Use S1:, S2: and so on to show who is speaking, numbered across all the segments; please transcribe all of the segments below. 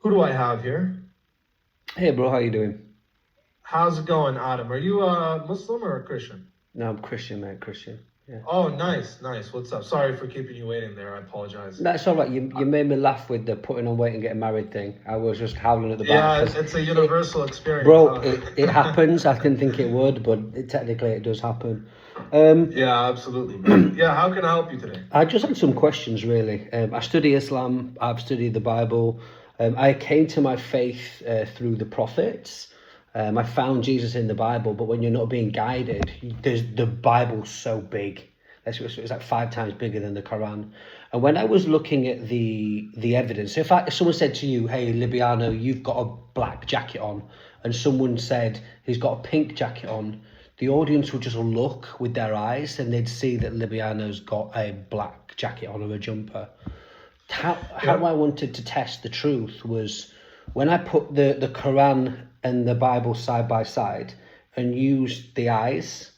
S1: Who do I have here?
S2: Hey bro, how you doing?
S1: How's it going, Adam? Are you a Muslim or a Christian?
S2: No, I'm Christian, mate, Christian. Yeah.
S1: Oh, nice, nice. What's up? Sorry for keeping you waiting there. I apologize.
S2: That's all right. You made me laugh with the putting on weight and getting married thing. I was just howling at the back
S1: Yeah,
S2: because
S1: it's a
S2: it,
S1: universal experience,
S2: bro,
S1: huh?
S2: it happens. I didn't think it would, but technically it does happen.
S1: Yeah, absolutely, man. Yeah, how can I help you today?
S2: I just had some questions really. I study Islam. I've studied the Bible. I came to my faith through the prophets. I found Jesus in the Bible, but when you're not being guided, the Bible's so big. It's like 5 times bigger than the Quran. And when I was looking at the evidence, if someone said to you, "Hey, Libiano, you've got a black jacket on," and someone said he's got a pink jacket on, the audience would just look with their eyes and they'd see that Libiano's got a black jacket on or a jumper. How
S1: Yeah.
S2: I wanted to test the truth was when I put the Quran and the Bible side by side and used the eyes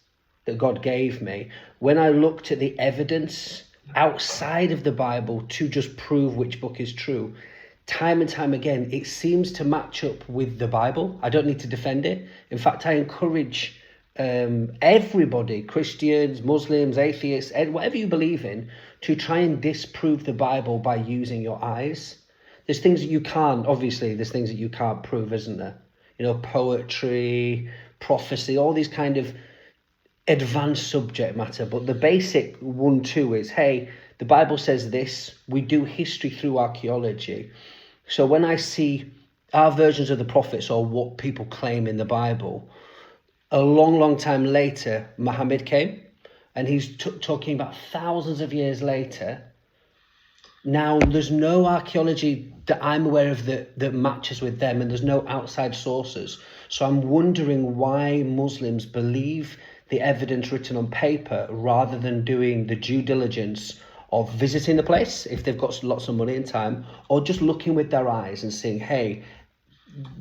S2: that God gave me, when I looked at the evidence outside of the Bible to just prove which book is true, time and time again, it seems to match up with the Bible. I don't need to defend it. In fact, I encourage everybody, Christians, Muslims, atheists, whatever you believe in, to try and disprove the Bible by using your eyes. There's things that you can't, obviously, there's things that you can't prove, isn't there? You know, poetry, prophecy, all these kind of advanced subject matter. But the basic 1-2 is, hey, the Bible says this. We do history through archaeology. So when I see our versions of the prophets or what people claim in the Bible, a long time later, Muhammad came, and he's talking about thousands of years later. Now, there's no archaeology that I'm aware of that matches with them, and there's no outside sources. So I'm wondering why Muslims believe the evidence written on paper rather than doing the due diligence of visiting the place if they've got lots of money and time, or just looking with their eyes and saying, hey,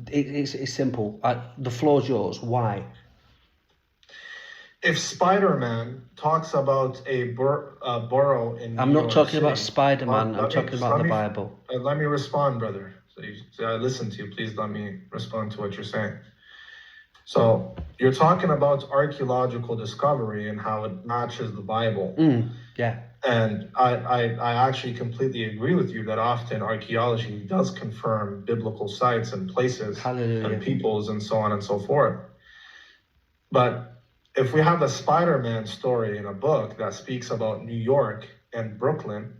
S2: it's simple. The floor's yours. Why?
S1: If Spider-Man talks about a borough in New
S2: I'm not
S1: York
S2: talking about
S1: City,
S2: Spider-Man. I'm
S1: let me
S2: talking
S1: just
S2: about the Bible.
S1: let me respond, brother. So I listen to you. Please let me respond to what you're saying. So you're talking about archaeological discovery and how it matches the Bible.
S2: Yeah.
S1: And I actually completely agree with you that often archaeology does confirm biblical sites and places
S2: Hallelujah.
S1: and peoples and so on and so forth. But if we have a Spider-Man story in a book that speaks about New York and Brooklyn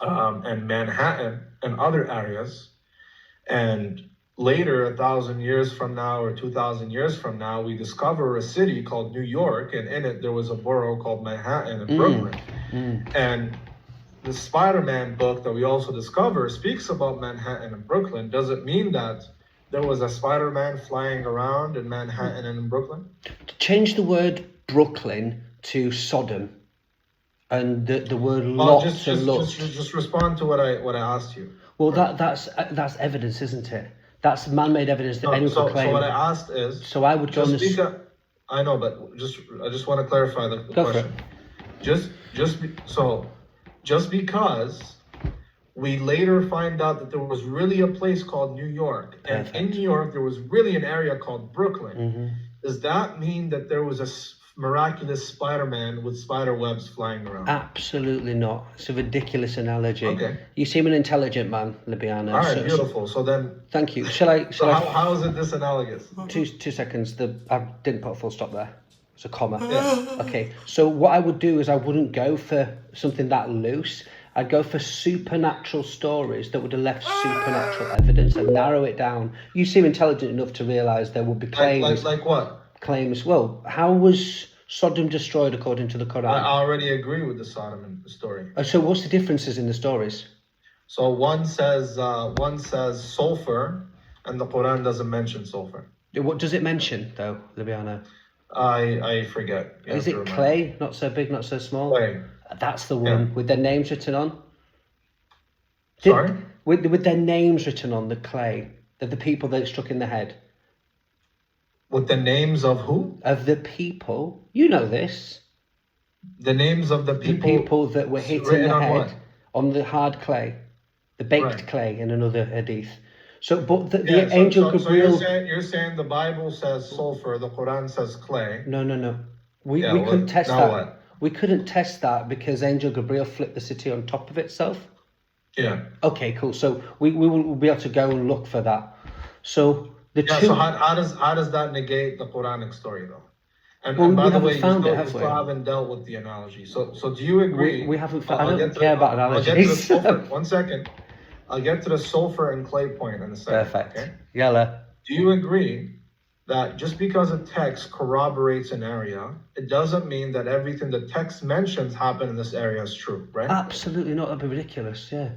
S1: and Manhattan and other areas, and later, 1,000 years from now or 2,000 years from now, we discover a city called New York, and in it there was a borough called Manhattan and Brooklyn. And the Spider-Man book that we also discover speaks about Manhattan and Brooklyn. Does it mean that there was a Spider-Man flying around in Manhattan and in Brooklyn?
S2: Change the word Brooklyn to Sodom, and the word Lot to Lut.
S1: Just respond to what I asked you.
S2: Well, that's evidence, isn't it? That's man-made evidence that anyone could claim.
S1: So what I asked is.
S2: So I would go on this.
S1: I know, but I just want to clarify the question. Just because we later find out that there was really a place called New York, and in New York there was really an area called Brooklyn. Does that mean that there was a miraculous Spider-Man with spider webs flying around?
S2: Absolutely not. It's a ridiculous analogy.
S1: Okay.
S2: You seem an intelligent man, Libiano.
S1: All right, beautiful. So then.
S2: Thank you.
S1: How is it disanalogous?
S2: 2 seconds. I didn't put a full stop there. It's a comma. Yeah. Okay. So what I would do is I wouldn't go for something that loose. I'd go for supernatural stories that would have left supernatural evidence and narrow it down. You seem intelligent enough to realise there would be claims.
S1: Like what?
S2: Claims. Well, how was Sodom destroyed according to the Quran?
S1: I already agree with the Sodom story.
S2: So what's the differences in the stories?
S1: So one says sulfur, and the Quran doesn't mention sulfur.
S2: What does it mention though, Libiano?
S1: I forget.
S2: Is it clay? Not so big, not so small?
S1: Clay.
S2: That's the one with their names written on.
S1: Sorry?
S2: With their names written on the clay of the people that it struck in the head.
S1: With the names of who?
S2: Of the people. You know this.
S1: The names of the people.
S2: The people that were hit in the head on the hard clay, the baked clay in another hadith. So, but the
S1: Yeah,
S2: angel
S1: so
S2: Gabriel.
S1: you're saying the Bible says sulfur, the Quran says clay.
S2: No. We
S1: Yeah,
S2: couldn't test
S1: now
S2: that.
S1: what?
S2: We couldn't test that because Angel Gabriel flipped the city on top of itself.
S1: Yeah.
S2: Okay, cool. So we will be able to go and look for that. So the
S1: Yeah,
S2: two.
S1: so how does that negate the Quranic story though? And,
S2: Well,
S1: and by
S2: we
S1: the
S2: haven't
S1: way,
S2: found it,
S1: you
S2: have
S1: still
S2: we?
S1: haven't dealt with the analogy. So do you agree?
S2: We haven't.
S1: I'll
S2: I
S1: get
S2: don't
S1: to
S2: care about
S1: I'll get to the
S2: analogies.
S1: sulfur. 1 second. I'll get to the sulfur and clay point in a second.
S2: Perfect.
S1: Okay.
S2: Yellow.
S1: Do you agree that just because a text corroborates an area, it doesn't mean that everything the text mentions happen in this area is true, right?
S2: Absolutely not. That'd be ridiculous. Yeah.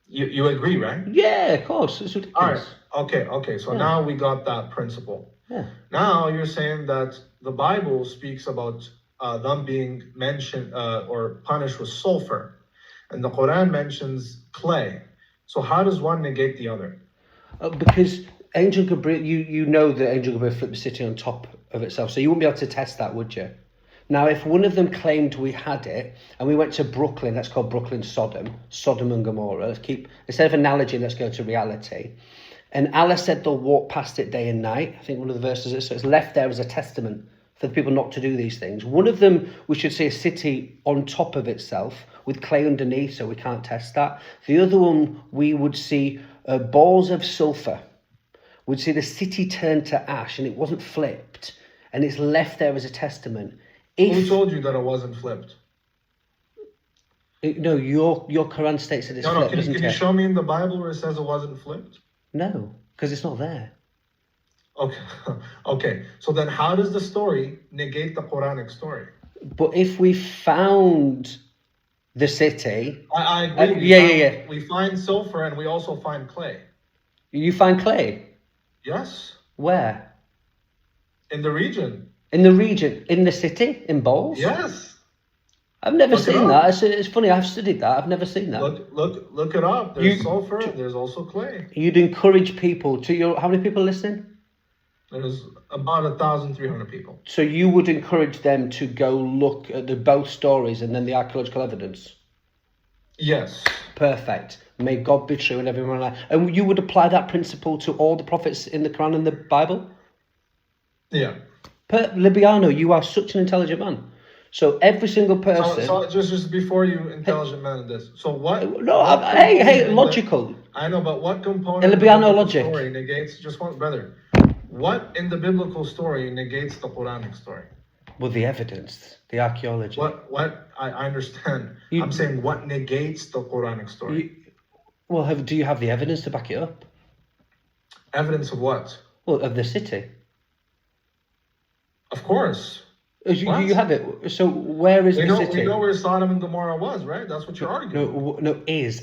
S1: You agree, right?
S2: Yeah, of course. It's ridiculous.
S1: All right. Okay. So now we got that principle.
S2: Yeah.
S1: Now you're saying that the Bible speaks about them being mentioned or punished with sulfur, and the Quran mentions clay. So how does one negate the other?
S2: Because Angel Gabriel, you know that Angel Gabriel flipped the city on top of itself, so you wouldn't be able to test that, would you? Now, if one of them claimed we had it, and we went to Brooklyn, let's call Brooklyn Sodom and Gomorrah, instead of analogy, let's go to reality. And Allah said they'll walk past it day and night. I think one of the verses is, so it's left there as a testament for the people not to do these things. One of them, we should see a city on top of itself with clay underneath, so we can't test that. The other one, we would see balls of sulfur. We'd see the city turn to ash, and it wasn't flipped, and it's left there as a testament.
S1: Who told you that it wasn't flipped?
S2: No, your Quran states that it's flipped,
S1: can you show me in the Bible where it says it wasn't flipped?
S2: No, because it's not there.
S1: Okay. So then how does the story negate the Quranic story?
S2: But if we found the city...
S1: I agree.
S2: Yeah.
S1: We find sulfur and we also find clay.
S2: You find clay?
S1: Yes.
S2: Where?
S1: In the region.
S2: In the region? In the city? In bowls?
S1: Yes.
S2: I've never seen that. It's funny, I've studied that. I've never seen that.
S1: Look it up. There's sulfur, there's also clay.
S2: You'd encourage people to how many people are listening?
S1: There's about 1,300 people.
S2: So you would encourage them to go look at both stories and then the archaeological evidence?
S1: Yes.
S2: Perfect. May God be true and everyone like. And you would apply that principle to all the prophets in the Quran and the Bible?
S1: Yeah.
S2: Libiano, you are such an intelligent man. So every single person.
S1: So just before you intelligent man in this. So what?
S2: No, hey, logical.
S1: I know, but what component of the biblical story negates? Just one, brother. What in the biblical story negates the Quranic story?
S2: Well, the evidence, the archaeology.
S1: What? I understand. I'm saying what negates the Quranic story.
S2: Do you have the evidence to back it up?
S1: Evidence of what?
S2: Well, of the city.
S1: Of course.
S2: You have it. So where is the city?
S1: We know where Sodom and Gomorrah was, right? That's what you're arguing.
S2: No, is.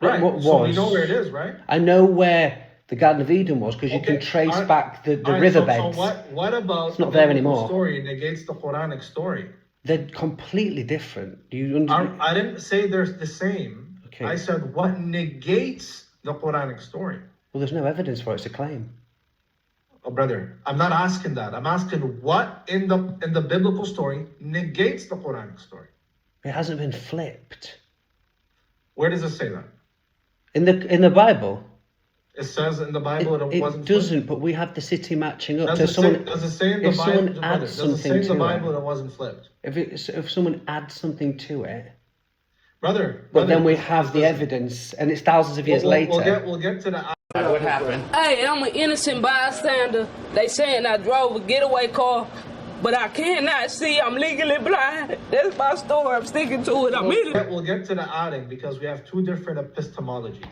S1: Right.
S2: What was?
S1: So we know where it is, right?
S2: I know where the Garden of Eden was because you can trace back the riverbeds.
S1: So what about
S2: it's not there anymore.
S1: Story negates the Quranic story?
S2: They're completely different. Do you
S1: I didn't say they're the same. Okay. I said what negates the Quranic story?
S2: Well, there's no evidence for it. It's a claim.
S1: Oh, brother, I'm not asking that. I'm asking what in the biblical story negates the Quranic story?
S2: It hasn't been flipped.
S1: Where does it say that?
S2: In the Bible.
S1: It says in the Bible it wasn't.
S2: It doesn't,
S1: flipped?
S2: but we have the city matching up.
S1: Does it say in the Bible? Does it say in the Bible that it wasn't flipped?
S2: If someone adds something to it.
S1: Brother.
S2: But then we have the evidence, and it's thousands of years later.
S1: We'll get to the.
S3: What happened?
S4: Hey, I'm an innocent bystander. They saying I drove a getaway car, but I cannot see. I'm legally blind. That's my story. I'm sticking to it.
S1: We'll get to the adding because we have two different epistemologies.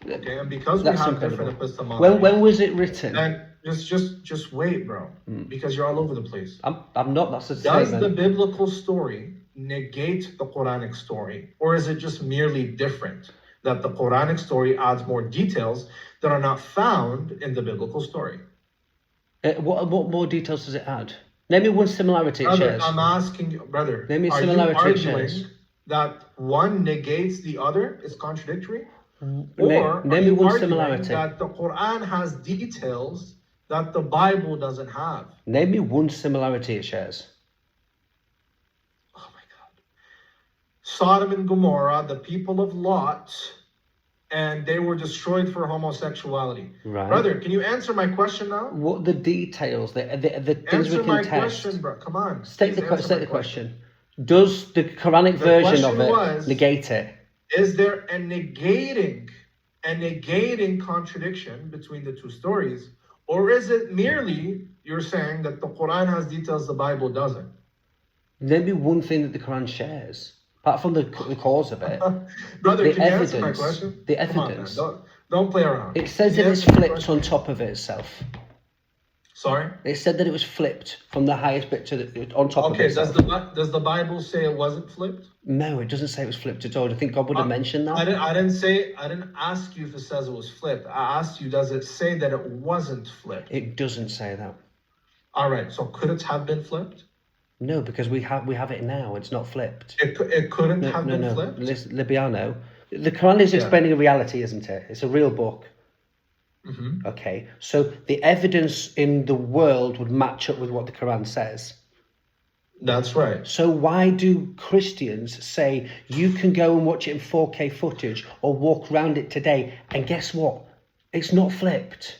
S1: Okay, and because we have different epistemologies.
S2: When was it written?
S1: And just wait, bro, because you're all over the place.
S2: I'm not. That's a
S1: statement.
S2: Does
S1: the biblical story negate the Quranic story, or is it just merely different? That the Quranic story adds more details that are not found in the biblical story.
S2: What more details does it add? Name me one similarity it shares.
S1: I'm asking you, brother.
S2: Name me a similarity it shares.
S1: Are you arguing that one negates the other? It's contradictory? Or
S2: name me one similarity.
S1: That the Quran has details that the Bible doesn't have?
S2: Name me one similarity it shares.
S1: Oh my God. Sodom and Gomorrah, the people of Lot, and they were destroyed for homosexuality.
S2: Right.
S1: Brother, can you answer my question now?
S2: What the details, the things
S1: Answer
S2: we
S1: my
S2: can test?
S1: question, bro. Come on.
S2: State
S1: Please answer
S2: the
S1: my
S2: question. Does the Quranic version of
S1: question
S2: it
S1: was-
S2: negate it?
S1: Is there a negating contradiction between the two stories? Or is it merely you're saying that the Quran has details the Bible doesn't?
S2: Maybe one thing that the Quran shares, apart from the cause of it.
S1: Brother,
S2: The
S1: can you answer my
S2: evidence.
S1: question?
S2: The
S1: Come on, man.
S2: evidence.
S1: Don't play around.
S2: It says
S1: Can
S2: that
S1: you
S2: it's
S1: answer my
S2: flipped
S1: question?
S2: on top of itself.
S1: Sorry?
S2: It said that it was flipped from the highest bit to on top of
S1: Okay,
S2: itself.
S1: does the Bible say it wasn't flipped?
S2: No, it doesn't say it was flipped at all. I think God would have mentioned that.
S1: I didn't ask you if it says it was flipped. I asked you, does it say that it wasn't flipped?
S2: It doesn't say that.
S1: All right, so could it have been flipped?
S2: No, because we have it now. It's not flipped.
S1: It couldn't have been flipped?
S2: Libiano. The Quran is explaining a reality, isn't it? It's a real book.
S1: Mm-hmm.
S2: Okay, so the evidence in the world would match up with what the Quran says.
S1: That's right.
S2: So why do Christians say you can go and watch it in 4K footage or walk around it today, and guess what? It's not flipped.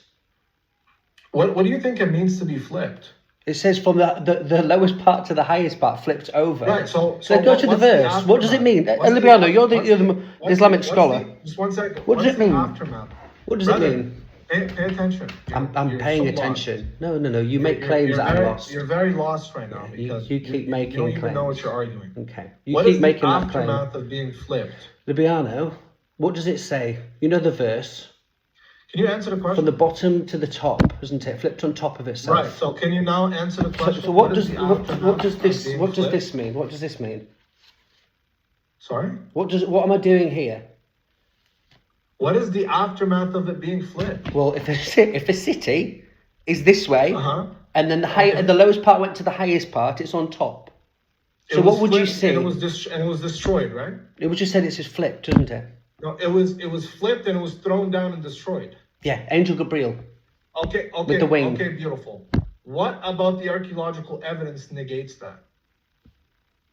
S1: What do you think it means to be flipped?
S2: It says from the lowest part to the highest part, flipped over.
S1: Right, so
S2: go to the verse. What does it mean? Libiano, you're the Islamic scholar.
S1: Just 1 second.
S2: What does it mean?
S1: Aftermath?
S2: What does it mean?
S1: Pay attention.
S2: I'm paying attention.
S1: Lost.
S2: No. You make claims that I'm lost.
S1: You're very lost right now because
S2: you keep making
S1: you don't even
S2: claims.
S1: know what you're arguing.
S2: Okay. You
S1: What
S2: keep
S1: is
S2: making
S1: the
S2: that claim.
S1: aftermath of being flipped?
S2: Libiano, what does it say? You know the verse?
S1: Can you answer the question?
S2: From the bottom to the top, isn't it? Flipped on top of itself.
S1: Right. So can you now answer the question?
S2: So what does
S1: is the aftermath
S2: this
S1: of being
S2: what does
S1: flipped?
S2: this mean? What does this mean?
S1: Sorry?
S2: What am I doing here?
S1: What is the aftermath of it being flipped?
S2: Well, if a city is this way,
S1: Uh-huh.
S2: and then the lowest part went to the highest part, it's on top. So what would you say?
S1: And it was destroyed, right?
S2: It would just say it's just flipped, doesn't it?
S1: No, it was flipped and it was thrown down and destroyed.
S2: Yeah, Angel Gabriel.
S1: Okay,
S2: With the wing.
S1: okay, beautiful. What about the archaeological evidence negates that?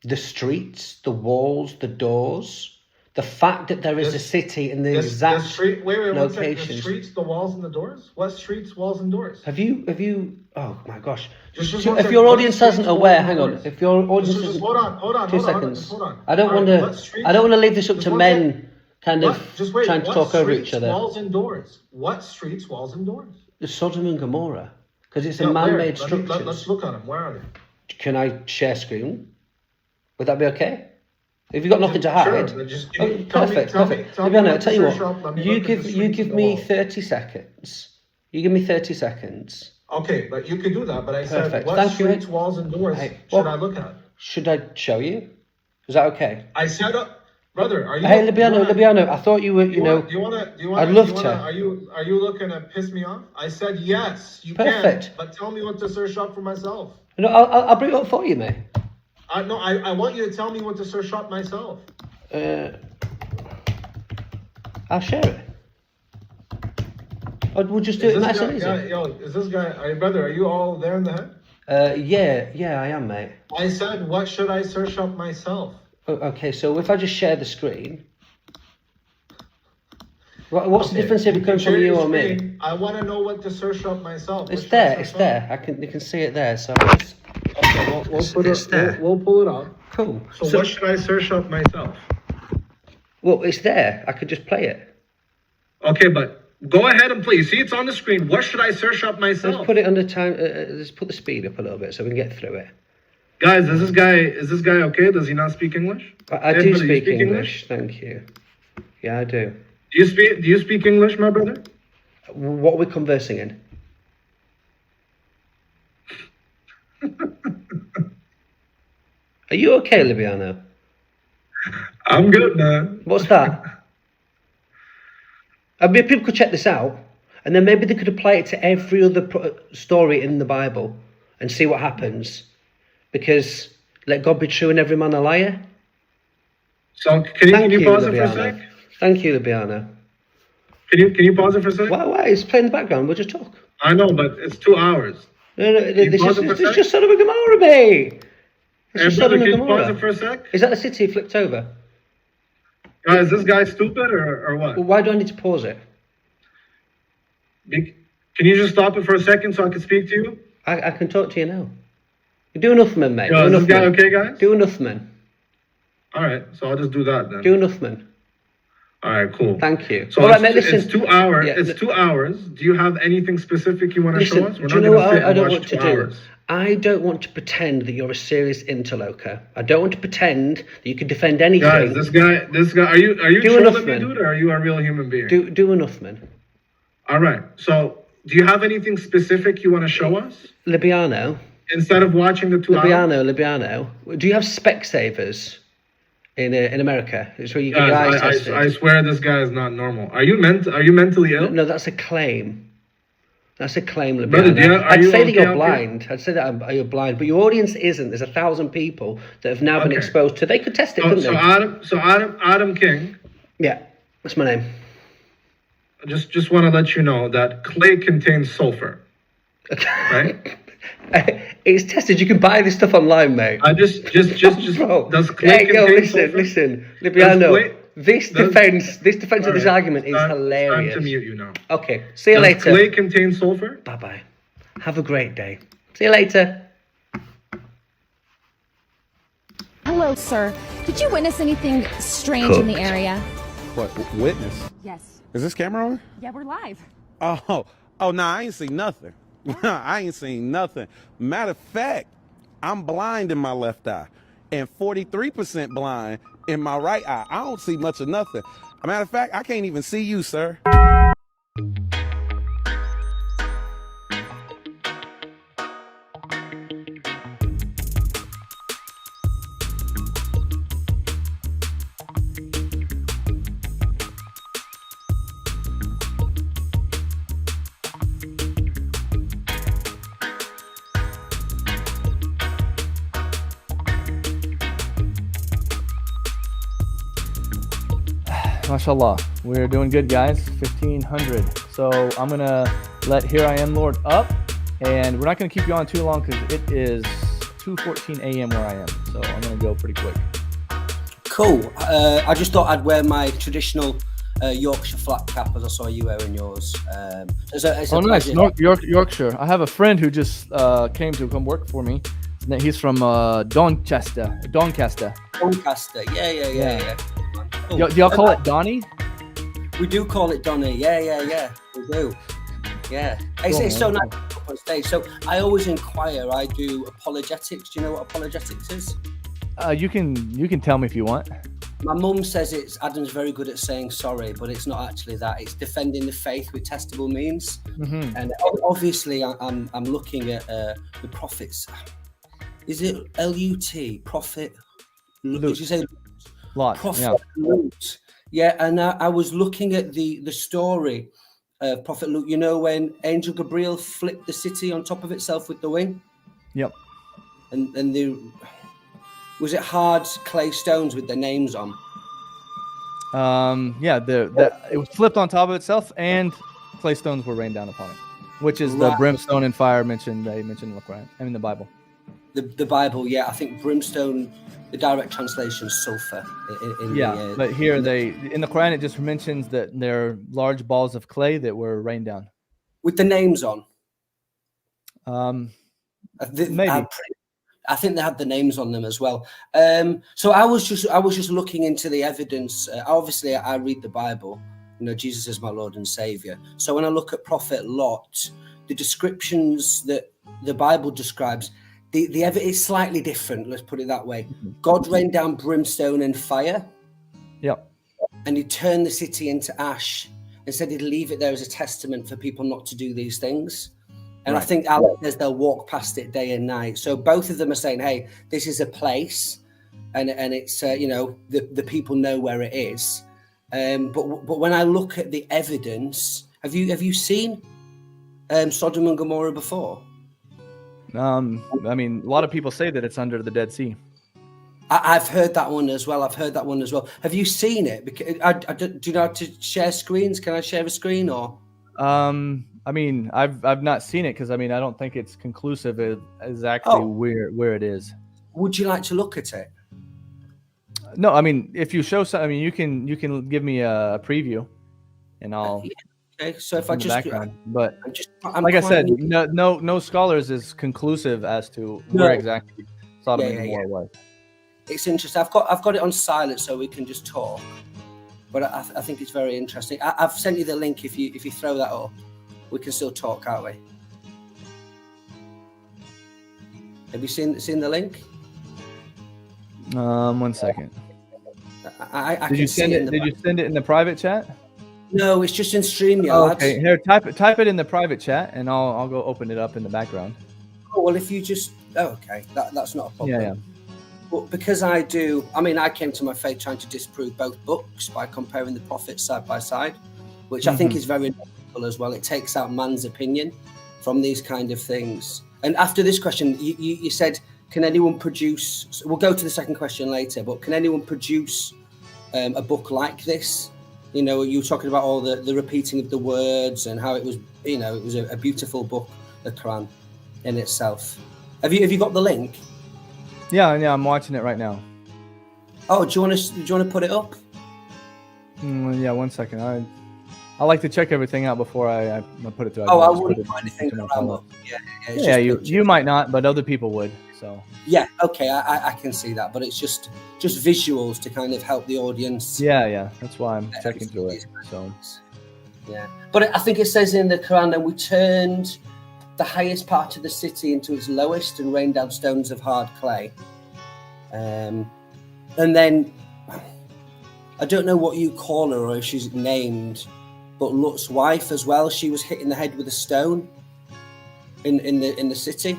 S2: The streets, the walls, the doors, the fact that there is a city in the exact
S1: wait, 1 second.
S2: locations.
S1: The streets, the walls, and the doors? What streets, walls, and doors?
S2: Have you? Oh my gosh!
S1: Just
S2: if
S1: one second.
S2: your
S1: What
S2: audience
S1: streets,
S2: isn't
S1: walls,
S2: aware,
S1: and
S2: hang on.
S1: doors?
S2: If your audience
S1: Just
S2: isn't,
S1: hold on.
S2: 2 seconds.
S1: Hold on.
S2: I don't want to leave this up to men, kind of
S1: Just wait.
S2: trying to
S1: What
S2: talk over
S1: streets,
S2: each other.
S1: Walls and doors. What streets, walls, and doors?
S2: The Sodom and Gomorrah, because it's a
S1: No,
S2: man-made
S1: where?
S2: structures.
S1: Let's look at them. Where are they?
S2: Can I share screen? Would that be okay? If you've got nothing to hide.
S1: Sure, just
S2: Perfect.
S1: tell me
S2: Libiano,
S1: what
S2: tell you
S1: to search
S2: what.
S1: up. Let me
S2: You
S1: look at
S2: give
S1: the
S2: you
S1: streets
S2: give
S1: and
S2: me
S1: walls.
S2: 30 seconds. You give me 30 seconds.
S1: Okay, but you could do that. But I
S2: Perfect.
S1: said, what
S2: Thank you.
S1: streets, walls, and doors
S2: Hey,
S1: should I look at?
S2: Should I show you? Is that okay?
S1: I said, brother, are you?
S2: Hey, Libiano, I thought you were,
S1: Do you wanna?
S2: I'd love to.
S1: Are you looking to piss me off? I said yes, you
S2: Perfect.
S1: can. But tell me what to search up for myself.
S2: No, I'll bring it up for you, mate.
S1: I want you to tell me what to search up myself.
S2: I'll share it. We'll just do it nice and easy.
S1: Is this guy, brother, are you all there in the head?
S2: Yeah, I am, mate.
S1: I said, what should I search up myself?
S2: Okay, so if I just share the screen, what's the difference if it comes from you or me?
S1: I want to know what to search up myself.
S2: It's there. You can see it there. So
S1: we'll pull it up.
S2: Cool.
S1: So what should I search up myself?
S2: Well, it's there. I could just play it.
S1: Okay, but go ahead and play. See, it's on the screen. What should I search up myself?
S2: Let's put it under time. Let's put the speed up a little bit so we can get through it.
S1: Guys, is this guy okay? Does he not speak English?
S2: I do speak English. Thank you. Yeah, I do.
S1: Do you speak English, my brother?
S2: What are we conversing in? Are you okay, Libiano?
S1: I'm good, man.
S2: What's that? I mean, people could check this out, and then maybe they could apply it to every other story in the Bible and see what happens. Because let God be true and every man a liar.
S1: So can you pause it for a sec?
S2: Thank you, Libiano.
S1: Can you pause it for a sec?
S2: Why? It's playing in the background. We'll just talk.
S1: I know, but it's 2 hours.
S2: No, this is just Sodom and Gomorrah, mate. It's just Sodom and
S1: Can you pause
S2: Gomorrah.
S1: it for a sec?
S2: Is that the city flipped over?
S1: Is this guy stupid or what?
S2: Well, why do I need to pause it?
S1: Can you just stop it for a second so I can speak to you?
S2: I can talk to you now. You're doing enough, man, mate.
S1: Yo, is this guy okay, guys?
S2: Do enough, man.
S1: All right, so I'll just do that then.
S2: Do enough, man.
S1: All right, cool.
S2: Thank you.
S1: So it's 2 hours. Yeah, it's 2 hours. Do you have anything specific you want to show us?
S2: Do you know what I don't want to do? I don't want to pretend that you're a serious interloper. I don't want to pretend that you can defend anything.
S1: Guys, this guy, are you trolling me, dude, or are you a real human being?
S2: Do enough, man.
S1: All right. So, do you have anything specific you want to show us?
S2: Libiano.
S1: Instead of watching the 2 hours.
S2: Libiano. Do you have Specsavers in America? It's where you get your eyes tested.
S1: I swear this guy is not normal. Are you mentally ill?
S2: No, that's a claim. That's a claim, Libiano.
S1: Brother,
S2: I'd say that you're blind. I'd say that you're blind, but your audience isn't. There's 1,000 people that have now been exposed to. They could test it, couldn't they?
S1: Adam King.
S2: Yeah, that's my name.
S1: I just want to let you know that clay contains sulfur.
S2: Okay.
S1: Right?
S2: It's tested. You can buy this stuff online, mate. Bro.
S1: Does clay contain sulfur?
S2: Listen, Libiano. This defense of this argument is hilarious.
S1: It's time to mute you now.
S2: Okay, see you later.
S1: Does clay contain sulfur?
S2: Bye-bye. Have a great day. See you later.
S3: Hello, sir. Did you witness anything strange in the area?
S5: What, witness?
S3: Yes.
S5: Is this camera on?
S3: Yeah, we're live.
S5: Oh, nah, I ain't seen nothing. I ain't seen nothing. Matter of fact, I'm blind in my left eye and 43% blind in my right eye. I don't see much of nothing. Matter of fact, I can't even see you, sir.
S6: Mashallah, we're doing good, guys. 1500. So I'm gonna let Here I Am Lord up, and we're not gonna keep you on too long because it is 2:14 a.m. where I am. So I'm gonna go pretty quick.
S2: Cool. I just thought I'd wear my traditional Yorkshire flat cap as I saw you wearing yours.
S6: Nice. Yorkshire. I have a friend who just came to come work for me. He's from Doncaster.
S2: Doncaster. Yeah.
S6: Cool. Do y'all call it Donnie?
S2: We do call it Donnie. Yeah. We do. Yeah. It's so nice up on stage. So I always inquire. I do apologetics. Do you know what apologetics is?
S6: You can tell me if you want.
S2: My mum says Adam's very good at saying sorry, but it's not actually that. It's defending the faith with testable means. Mm-hmm. And obviously, I'm looking at the prophets. Is it L-U-T? Prophet? Did you say
S6: Lot?
S2: Prophet
S6: Yeah.
S2: Luke. Yeah, and I was looking at the story of Prophet Luke. You know when Angel Gabriel flipped the city on top of itself with the wing?
S6: Yep.
S2: And was it hard clay stones with their names on?
S6: Yeah, it was flipped on top of itself, and clay stones were rained down upon it, which is the brimstone and fire mentioned in the Quran. I mean the Bible.
S2: The Bible, yeah. I think brimstone. The direct translation is sulfur.
S6: But here in the Quran it just mentions that there are large balls of clay that were rained down
S2: with the names on.
S6: Maybe.
S2: I think they had the names on them as well. So I was just looking into the evidence. Obviously, I read the Bible. You know, Jesus is my Lord and Savior. So when I look at Prophet Lot, the descriptions that the Bible describes, the it's slightly different. Let's put it that way. Mm-hmm. God rained down brimstone and fire.
S6: Yep.
S2: And he turned the city into ash and said he'd leave it there as a testament for people not to do these things. And right. I think Alex says they'll walk past it day and night. So both of them are saying, hey, this is a place and it's, the people know where it is. But when I look at the evidence, have you seen Sodom and Gomorrah before?
S6: I mean, a lot of people say that it's under the Dead Sea.
S2: I've heard that one as well. Have you seen it? Because do you know how to share screens? Can I share a screen or?
S6: I mean, I've not seen it because I don't think it's conclusive exactly where it is.
S2: Would you like to look at it?
S6: No, I mean, if you show some, I mean, you can give me a preview, and I'll
S2: Okay, so if I
S6: in the
S2: just,
S6: background. But
S2: I'm
S6: like I said,
S2: climbing-
S6: no scholars is conclusive as to
S2: No.
S6: where exactly Sodom
S2: Yeah,
S6: and
S2: yeah,
S6: Gomorrah was.
S2: it's interesting. I've got it on silent so we can just talk. But I think it's very interesting. I've sent you the link. If you throw that up, we can still talk, can't we? Have you seen the link?
S6: 1 second.
S2: I
S6: Did
S2: can
S6: you
S2: see
S6: send
S2: it.
S6: it? Did you send it in the private chat?
S2: No, it's just in StreamYard.
S6: Oh, okay, here, type it in the private chat, and I'll go open it up in the background.
S2: Oh, well, if you just okay, that's not a problem.
S6: Yeah.
S2: But because I came to my faith trying to disprove both books by comparing the prophets side by side, which I think is very logical as well. It takes out man's opinion from these kind of things. And after this question, you said, can anyone produce? We'll go to the second question later, but can anyone produce a book like this? You know, you were talking about all the repeating of the words and how it was, you know, it was a beautiful book, the Quran in itself. Have you got the link?
S6: Yeah, I'm watching it right now.
S2: Oh, do you want to put it up?
S6: Yeah, 1 second. I like to check everything out before I put it to.
S2: I wouldn't put anything around up.
S6: Yeah, you might not, but other people would. So
S2: yeah, okay, I can see that, but it's just visuals to kind of help the audience.
S6: Yeah, that's why I'm checking through it. So
S2: yeah, but I think it says in the Quran that we turned the highest part of the city into its lowest and rained down stones of hard clay. And then I don't know what you call her or if she's named, but Lut's wife as well. She was hit in the head with a stone in the city.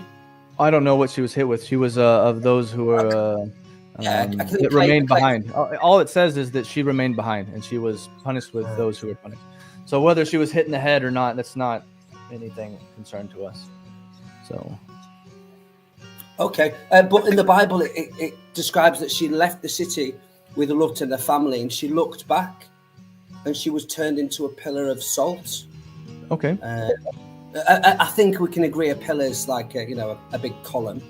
S6: I don't know what she was hit with. She was of those who were that remained behind. All it says is that she remained behind, and she was punished with those who were punished. So whether she was hit in the head or not, that's not anything concern to us. So
S2: okay, but in the Bible it describes that she left the city with Lot and her family, and she looked back and she was turned into a pillar of salt.
S6: Okay.
S2: I think we can agree a pillar is like a big column.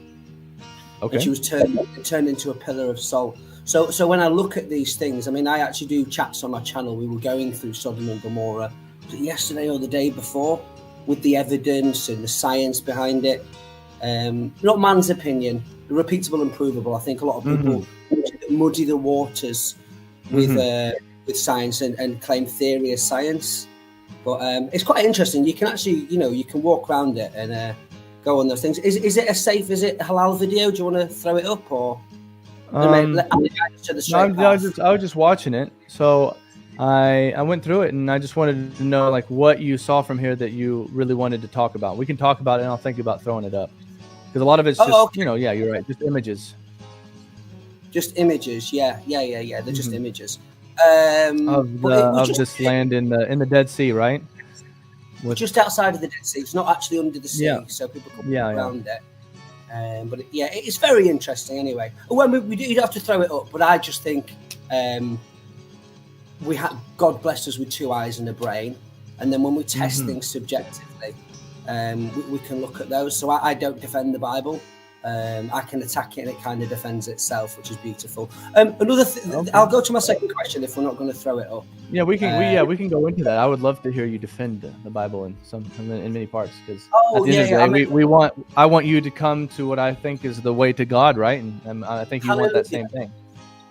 S6: Okay.
S2: And she was turned into a pillar of salt. So when I look at these things, I mean, I actually do chats on my channel. We were going through Sodom and Gomorrah yesterday or the day before, with the evidence and the science behind it. Not man's opinion, repeatable and provable. I think a lot of people muddy the waters with science and claim theory as science. But it's quite interesting. You can actually, you can walk around it and go on those things. Is it a halal video? Do you want to throw it up or?
S6: I was just watching it. So I went through it and I just wanted to know like what you saw from here that you really wanted to talk about. We can talk about it and I'll think about throwing it up. Because a lot of it's just,
S2: okay.
S6: Yeah, you're right. Just images.
S2: Just images. Yeah. They're just images.
S6: Of this land in the Dead Sea, right?
S2: Just outside of the Dead Sea. It's not actually under the sea, so people can walk around it. But it's very interesting anyway. When you'd have to throw it up, but I just think God blessed us with two eyes and a brain, and then when we test things subjectively, we can look at those. So I don't defend the Bible. I can attack it and it kind of defends itself, which is beautiful. Another I'll go to my second question if we're not going to throw it up.
S6: Yeah, we can go into that. I would love to hear you defend the Bible in many parts, because at the end of the day, I want you to come to what I think is the way to God, right? And I think you want that same thing.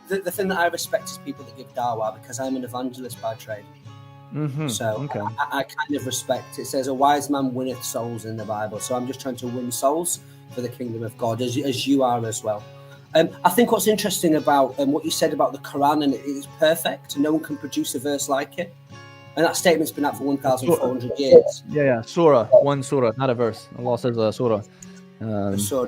S2: The thing that I respect is people that give dawah, because I'm an evangelist by trade. So I kind of respect. It says a wise man winneth souls in the Bible. So I'm just trying to win souls for the kingdom of God, as you are as well. I think what's interesting about what you said about the Quran, and it is perfect. No one can produce a verse like it. And that statement's been out for 1,400 years.
S6: Yeah. Surah, one surah, not a verse. Allah says surah.
S2: Surah,